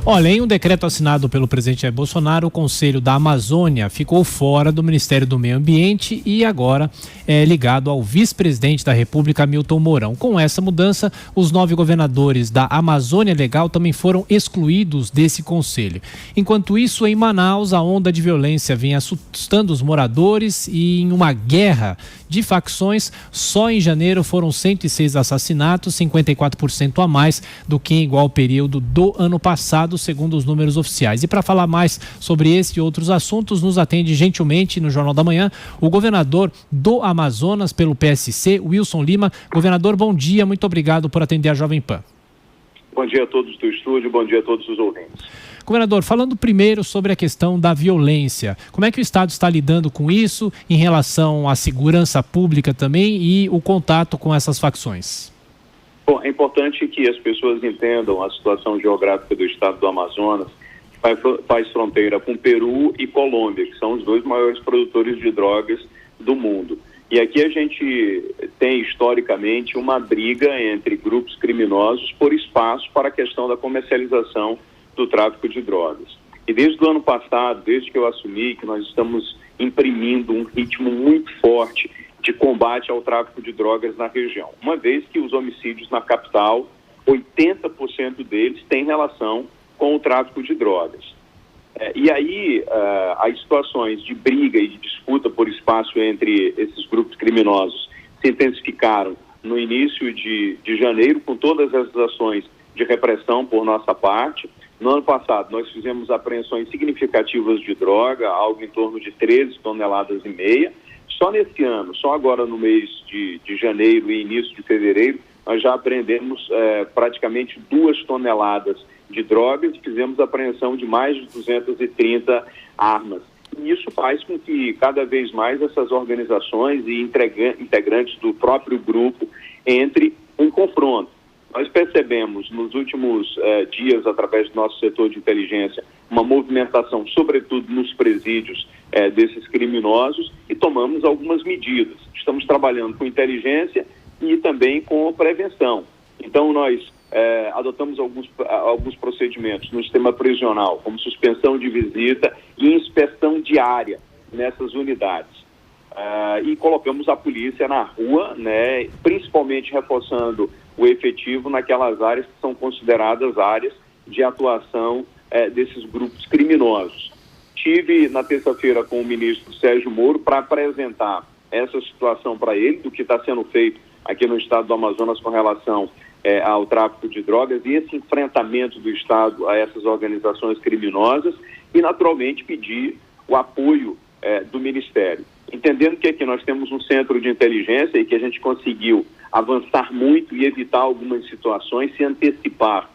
Olha, em um decreto assinado pelo presidente Jair Bolsonaro, o Conselho da Amazônia ficou fora do Ministério do Meio Ambiente e agora é ligado ao vice-presidente da República, Hamilton Mourão. Com essa mudança, os 9 governadores da Amazônia Legal também foram excluídos desse conselho. Enquanto isso, em Manaus, a onda de violência vem assustando os moradores e em uma guerra de facções, só em janeiro foram 106 assassinatos, 54% a mais do que em igual período do ano passado, segundo os números oficiais. E para falar mais sobre esse e outros assuntos, nos atende gentilmente no Jornal da Manhã o governador do Amazonas pelo PSC, Wilson Lima. Governador, bom dia, muito obrigado por atender a Jovem Pan. Bom dia a todos do estúdio, bom dia a todos os ouvintes. Governador, falando primeiro sobre a questão da violência, como é que o Estado está lidando com isso em relação à segurança pública também e o contato com essas facções? Bom, é importante que as pessoas entendam a situação geográfica do Estado do Amazonas, que faz fronteira com Peru e Colômbia, que são os 2 maiores produtores de drogas do mundo. E aqui a gente tem, historicamente, uma briga entre grupos criminosos por espaço para a questão da comercialização do tráfico de drogas. E desde o ano passado, desde que eu assumi, que nós estamos imprimindo um ritmo muito forte de combate ao tráfico de drogas na região. Uma vez que os homicídios na capital, 80% deles têm relação com o tráfico de drogas. E aí, as situações de briga e de disputa por espaço entre esses grupos criminosos se intensificaram no início de janeiro, com todas essas ações de repressão por nossa parte. No ano passado, nós fizemos apreensões significativas de droga, algo em torno de 13,5 toneladas. Só nesse ano, só agora no mês de janeiro e início de fevereiro, nós já apreendemos praticamente 2 toneladas de drogas e fizemos apreensão de mais de 230 armas. E isso faz com que cada vez mais essas organizações e integrantes do próprio grupo entrem em confronto. Nós percebemos nos últimos dias, através do nosso setor de inteligência, uma movimentação, sobretudo nos presídios desses criminosos, e tomamos algumas medidas. Estamos trabalhando com inteligência e também com prevenção. Então, nós adotamos alguns procedimentos no sistema prisional, como suspensão de visita e inspeção diária nessas unidades. E colocamos a polícia na rua, né, principalmente reforçando o efetivo naquelas áreas que são consideradas áreas de atuação desses grupos criminosos. Estive na terça-feira com o ministro Sérgio Moro para apresentar essa situação para ele, do que está sendo feito aqui no estado do Amazonas com relação ao tráfico de drogas e esse enfrentamento do Estado a essas organizações criminosas e, naturalmente, pedir o apoio do Ministério. Entendendo que aqui nós temos um centro de inteligência e que a gente conseguiu avançar muito e evitar algumas situações, se antecipar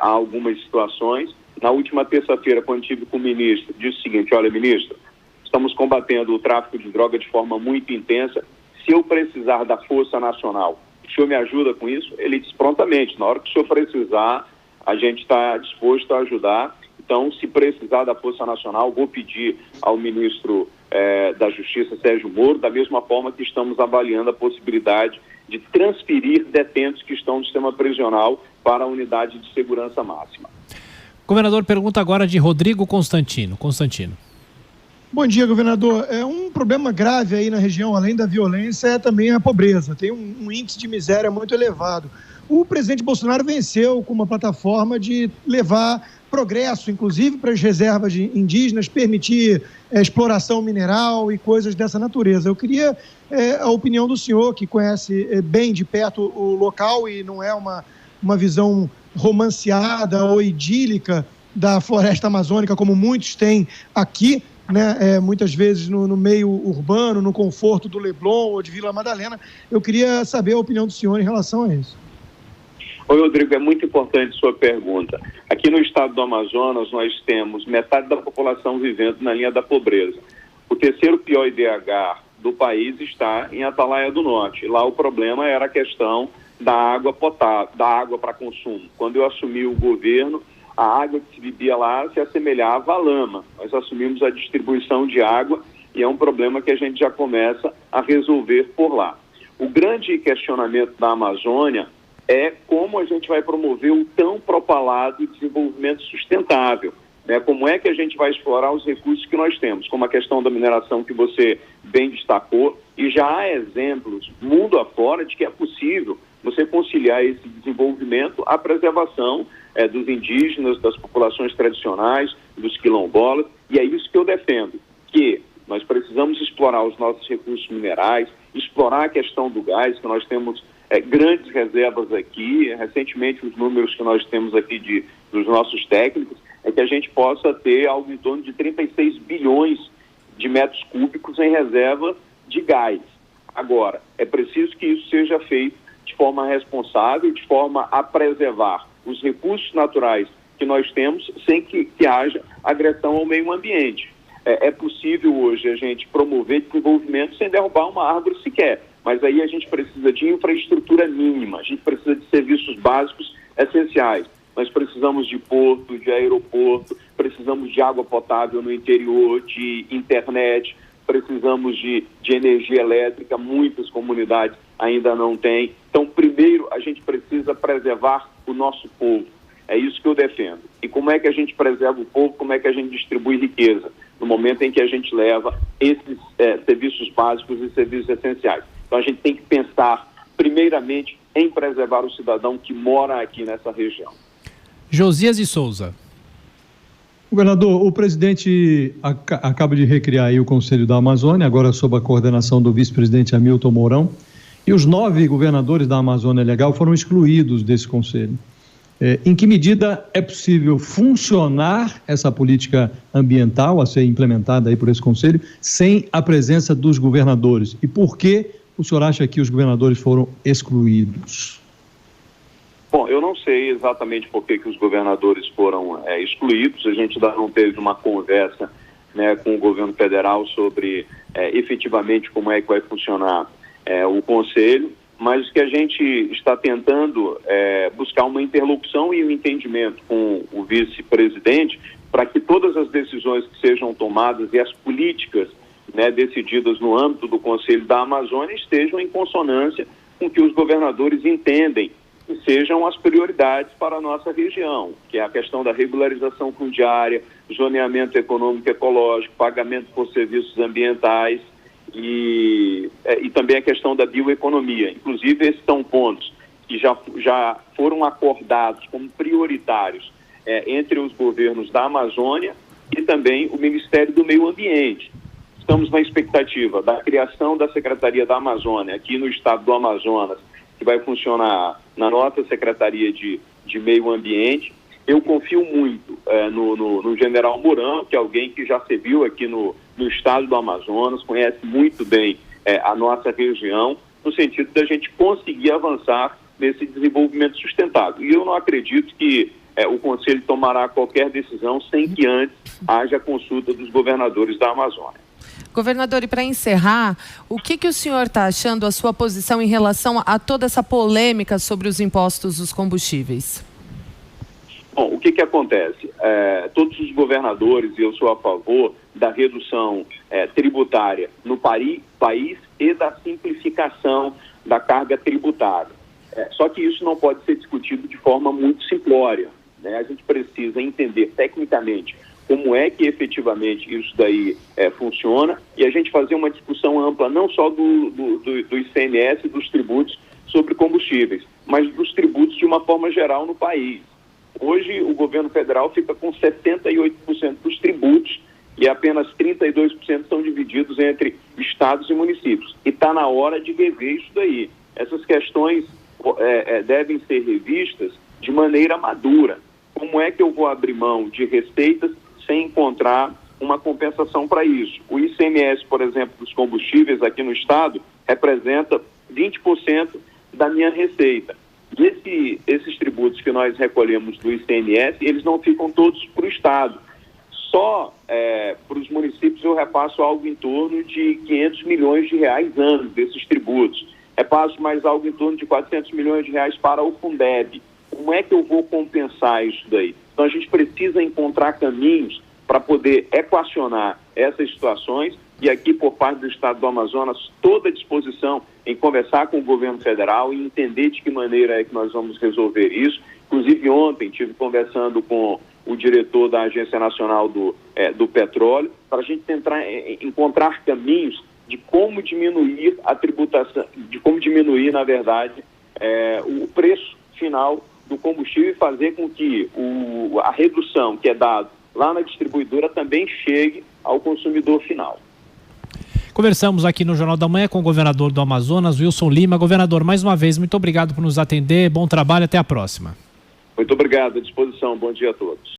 a algumas situações. Na última terça-feira, quando estive com o ministro, disse o seguinte: olha, ministro, estamos combatendo o tráfico de droga de forma muito intensa. Se eu precisar da Força Nacional, o senhor me ajuda com isso? Ele disse prontamente: na hora que o senhor precisar, a gente está disposto a ajudar. Então, se precisar da Força Nacional, vou pedir ao ministro da Justiça, Sérgio Moro, da mesma forma que estamos avaliando a possibilidade de transferir detentos que estão no sistema prisional para a unidade de segurança máxima. Governador, pergunta agora de Rodrigo Constantino. Bom dia, governador. Um problema grave aí na região, além da violência, é também a pobreza. Tem um índice de miséria muito elevado. O presidente Bolsonaro venceu com uma plataforma de levar progresso, inclusive para as reservas indígenas, permitir exploração mineral e coisas dessa natureza. Eu queria a opinião do senhor, que conhece bem de perto o local e não é uma visão romanceada ou idílica da floresta amazônica, como muitos têm aqui, né? Muitas vezes no meio urbano, no conforto do Leblon ou de Vila Madalena. Eu queria saber a opinião do senhor em relação a isso. Oi, Rodrigo, é muito importante sua pergunta. Aqui no estado do Amazonas, nós temos metade da população vivendo na linha da pobreza. O terceiro pior IDH do país está em Atalaia do Norte. Lá o problema era a questão da água potável, da água para consumo. Quando eu assumi o governo, a água que se bebia lá se assemelhava à lama. Nós assumimos a distribuição de água e é um problema que a gente já começa a resolver por lá. O grande questionamento da Amazônia é como a gente vai promover o tão propalado desenvolvimento sustentável, né? Como é que a gente vai explorar os recursos que nós temos, como a questão da mineração que você bem destacou, e já há exemplos mundo afora de que é possível você conciliar esse desenvolvimento à preservação dos indígenas, das populações tradicionais, dos quilombolas, e é isso que eu defendo, que nós precisamos explorar os nossos recursos minerais, explorar a questão do gás, que nós temos grandes reservas aqui. Recentemente, os números que nós temos aqui dos nossos técnicos é que a gente possa ter algo em torno de 36 bilhões de metros cúbicos em reserva de gás. Agora, é preciso que isso seja feito de forma responsável, de forma a preservar os recursos naturais que nós temos sem que haja agressão ao meio ambiente. É possível hoje a gente promover desenvolvimento sem derrubar uma árvore sequer, mas aí a gente precisa de infraestrutura mínima, a gente precisa de serviços básicos essenciais. Nós precisamos de porto, de aeroporto, precisamos de água potável no interior, de internet, precisamos de energia elétrica, muitas comunidades ainda não têm. Então, primeiro, a gente precisa preservar o nosso povo. É isso que eu defendo. E como é que a gente preserva o povo? Como é que a gente distribui riqueza? No momento em que a gente leva esses serviços básicos e serviços essenciais. Então, a gente tem que pensar, primeiramente, em preservar o cidadão que mora aqui nessa região. Josias de Souza. Governador, o presidente acaba de recriar aí o Conselho da Amazônia, agora sob a coordenação do vice-presidente Hamilton Mourão, e os 9 governadores da Amazônia Legal foram excluídos desse conselho. Em que medida é possível funcionar essa política ambiental a ser implementada aí por esse conselho sem a presença dos governadores? E por que o senhor acha que os governadores foram excluídos? Bom, eu não sei exatamente por que os governadores foram excluídos. A gente ainda não teve uma conversa, né, com o governo federal sobre efetivamente como é que vai funcionar o conselho, mas que a gente está tentando buscar uma interlocução e um entendimento com o vice-presidente para que todas as decisões que sejam tomadas e as políticas, né, decididas no âmbito do Conselho da Amazônia estejam em consonância com o que os governadores entendem que sejam as prioridades para a nossa região, que é a questão da regularização fundiária, zoneamento econômico ecológico, pagamento por serviços ambientais e também a questão da bioeconomia. Inclusive, esses são pontos que já foram acordados como prioritários entre os governos da Amazônia e também o Ministério do Meio Ambiente. Estamos na expectativa da criação da Secretaria da Amazônia aqui no estado do Amazonas, que vai funcionar na nossa Secretaria de Meio Ambiente. Eu confio muito no general Mourão, que é alguém que já serviu aqui no estado do Amazonas, conhece muito bem a nossa região, no sentido da gente conseguir avançar nesse desenvolvimento sustentável. E eu não acredito que o Conselho tomará qualquer decisão sem que antes haja consulta dos governadores da Amazônia. Governador, e para encerrar, o que o senhor está achando, a sua posição em relação a toda essa polêmica sobre os impostos dos combustíveis? Bom, o que acontece? Todos os governadores, e eu sou a favor da redução tributária no país e da simplificação da carga tributária. Só que isso não pode ser discutido de forma muito simplória, né? A gente precisa entender tecnicamente como é que efetivamente isso daí funciona e a gente fazer uma discussão ampla não só do ICMS e dos tributos sobre combustíveis, mas dos tributos de uma forma geral no país. Hoje o governo federal fica com 78% dos tributos e apenas 32% são divididos entre estados e municípios. E está na hora de rever isso daí. Essas questões devem ser revistas de maneira madura. Como é que eu vou abrir mão de receitas sem encontrar uma compensação para isso? O ICMS, por exemplo, dos combustíveis aqui no estado, representa 20% da minha receita. E esses tributos que nós recolhemos do ICMS, eles não ficam todos para o estado. Só para os municípios eu repasso algo em torno de 500 milhões de reais ano desses tributos. Repasso mais algo em torno de 400 milhões de reais para o Fundeb. Como é que eu vou compensar isso daí? Então a gente precisa encontrar caminhos para poder equacionar essas situações e aqui por parte do Estado do Amazonas toda a disposição em conversar com o governo federal e entender de que maneira é que nós vamos resolver isso. Inclusive ontem estive conversando com o diretor da Agência Nacional do Petróleo para a gente tentar encontrar caminhos de como diminuir a tributação, de como diminuir, na verdade, o preço final do combustível e fazer com que a redução que é dada lá na distribuidora também chegue ao consumidor final. Conversamos aqui no Jornal da Manhã com o governador do Amazonas, Wilson Lima. Governador, mais uma vez, muito obrigado por nos atender. Bom trabalho, até a próxima. Muito obrigado, à disposição. Bom dia a todos.